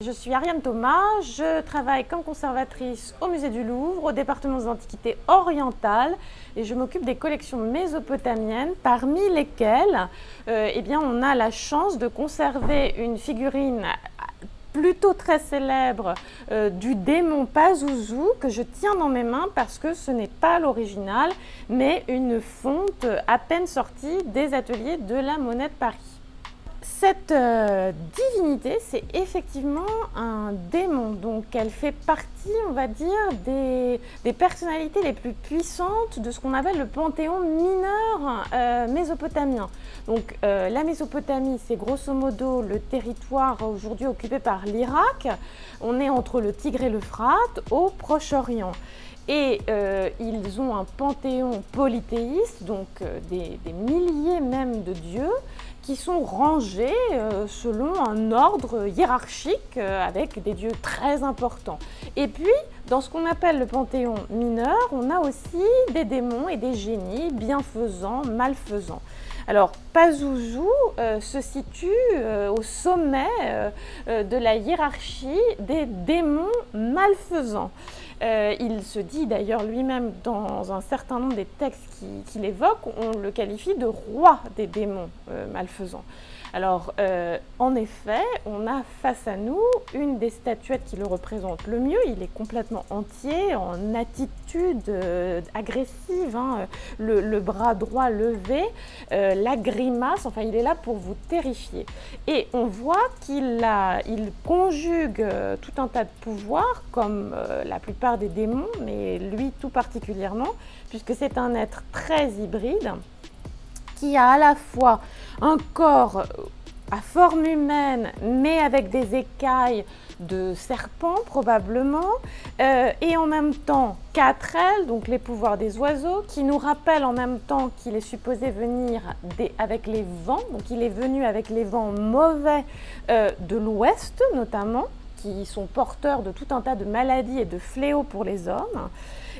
Je suis Ariane Thomas, je travaille comme conservatrice au Musée du Louvre, au département des Antiquités orientales et je m'occupe des collections mésopotamiennes, parmi lesquelles on a la chance de conserver une figurine plutôt très célèbre du démon Pazuzu que je tiens dans mes mains parce que ce n'est pas l'original mais une fonte à peine sortie des ateliers de la Monnaie de Paris. Cette divinité, c'est effectivement un démon, donc elle fait partie, on va dire, des personnalités les plus puissantes de ce qu'on appelle le panthéon mineur mésopotamien. Donc la Mésopotamie, c'est grosso modo le territoire aujourd'hui occupé par l'Irak. On est entre le Tigre et l'Euphrate, au Proche-Orient. Et ils ont un panthéon polythéiste, donc des milliers même de dieux, qui sont rangés selon un ordre hiérarchique avec des dieux très importants. Et puis, dans ce qu'on appelle le panthéon mineur, on a aussi des démons et des génies bienfaisants, malfaisants. Alors, Pazuzu se situe au sommet de la hiérarchie des démons malfaisants. Il se dit d'ailleurs lui-même dans un certain nombre des textes qu'il évoque, on le qualifie de roi des démons malfaisants. Alors, en effet, on a face à nous une des statuettes qui le représente le mieux. Il est complètement entier, en attitude agressive, hein, le bras droit levé, la grimace, enfin il est là pour vous terrifier. Et on voit qu'il conjugue tout un tas de pouvoirs, comme la plupart des démons, mais lui tout particulièrement, puisque c'est un être très hybride, qui a à la fois un corps à forme humaine, mais avec des écailles de serpent probablement, et en même temps 4 ailes, donc les pouvoirs des oiseaux, qui nous rappellent en même temps qu'il est supposé venir avec les vents, donc il est venu avec les vents mauvais de l'ouest notamment, qui sont porteurs de tout un tas de maladies et de fléaux pour les hommes.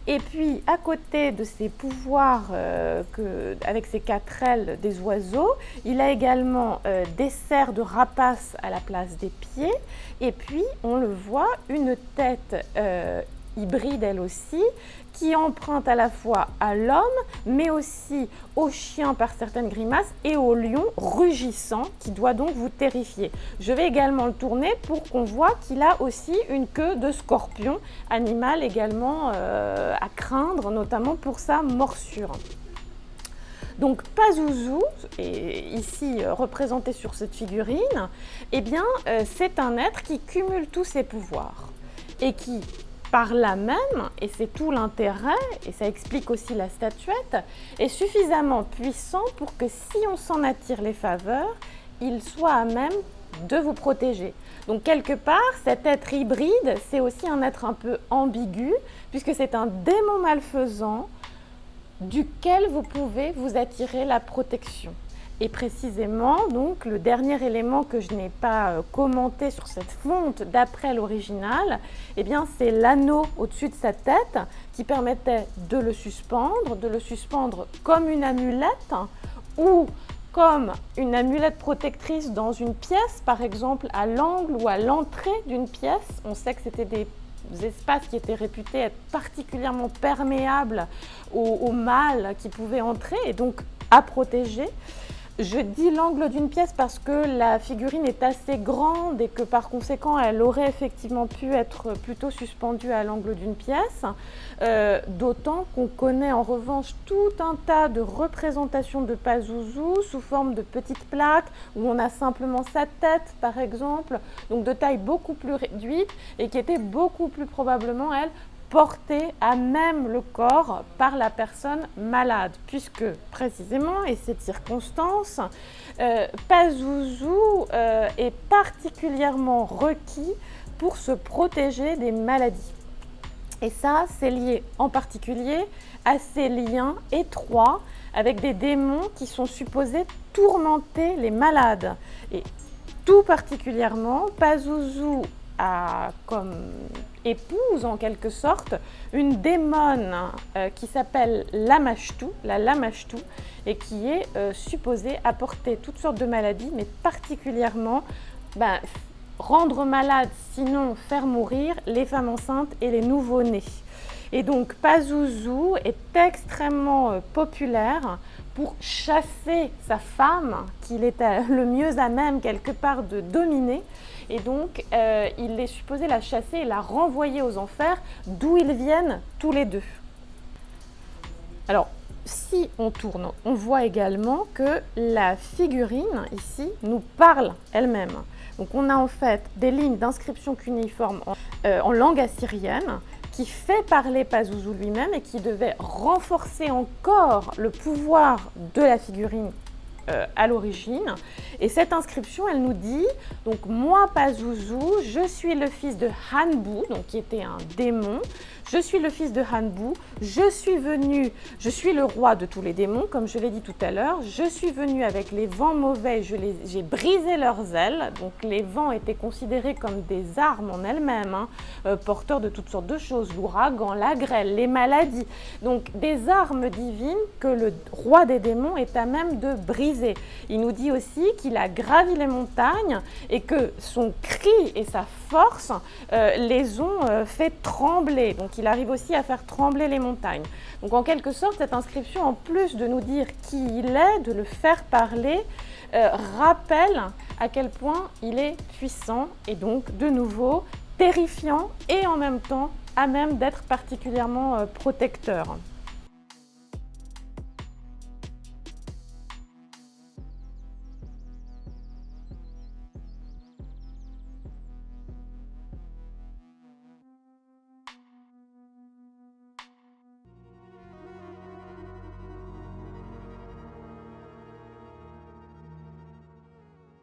Et puis, à côté de ces pouvoirs avec ces 4 ailes des oiseaux, il a également des serres de rapaces à la place des pieds. Et puis, on le voit, une tête hybride elle aussi, qui emprunte à la fois à l'homme, mais aussi au chien par certaines grimaces et au lion rugissant, qui doit donc vous terrifier. Je vais également le tourner pour qu'on voit qu'il a aussi une queue de scorpion, animal également à craindre, notamment pour sa morsure. Donc Pazuzu, ici représenté sur cette figurine, c'est un être qui cumule tous ses pouvoirs et qui, par là même, et c'est tout l'intérêt, et ça explique aussi la statuette, est suffisamment puissant pour que si on s'en attire les faveurs, il soit à même de vous protéger. Donc quelque part, cet être hybride, c'est aussi un être un peu ambigu, puisque c'est un démon malfaisant duquel vous pouvez vous attirer la protection. Et précisément, donc, le dernier élément que je n'ai pas commenté sur cette fonte d'après l'original, c'est l'anneau au-dessus de sa tête qui permettait de le suspendre comme une amulette ou comme une amulette protectrice dans une pièce, par exemple à l'angle ou à l'entrée d'une pièce. On sait que c'était des espaces qui étaient réputés être particulièrement perméables au mal qui pouvait entrer et donc à protéger. Je dis l'angle d'une pièce parce que la figurine est assez grande et que par conséquent elle aurait effectivement pu être plutôt suspendue à l'angle d'une pièce, d'autant qu'on connaît en revanche tout un tas de représentations de Pazuzu sous forme de petites plaques où on a simplement sa tête par exemple, donc de taille beaucoup plus réduite et qui était beaucoup plus probablement elle portée à même le corps par la personne malade, puisque précisément, et cette circonstance, Pazuzu est particulièrement requis pour se protéger des maladies. Et ça, c'est lié en particulier à ces liens étroits avec des démons qui sont supposés tourmenter les malades. Et tout particulièrement, Pazuzu a comme épouse en quelque sorte une démone qui s'appelle Lamashtu, la Lamashtu, et qui est supposée apporter toutes sortes de maladies, mais particulièrement rendre malades, sinon faire mourir les femmes enceintes et les nouveau-nés. Et donc Pazuzu est extrêmement populaire pour chasser sa femme, qu'il est le mieux à même quelque part de dominer. Et donc il est supposé la chasser et la renvoyer aux enfers, d'où ils viennent tous les deux. Alors, si on tourne, on voit également que la figurine ici nous parle elle-même. Donc on a en fait des lignes d'inscription cunéiforme en langue assyrienne qui fait parler Pazuzu lui-même et qui devait renforcer encore le pouvoir de la figurine à l'origine. Et cette inscription, elle nous dit, donc moi Pazuzu, je suis le fils de Hanbu, donc qui était un démon, je suis le fils de Hanbu, je suis le roi de tous les démons, comme je l'ai dit tout à l'heure, je suis venu avec les vents mauvais, j'ai brisé leurs ailes, donc les vents étaient considérés comme des armes en elles-mêmes, porteurs de toutes sortes de choses, l'ouragan, la grêle, les maladies, donc des armes divines que le roi des démons est à même de briser. Il nous dit aussi qu'il a gravi les montagnes et que son cri et sa force les ont fait trembler. Donc il arrive aussi à faire trembler les montagnes. Donc en quelque sorte, cette inscription, en plus de nous dire qui il est, de le faire parler, rappelle à quel point il est puissant et donc de nouveau terrifiant et en même temps à même d'être particulièrement protecteur.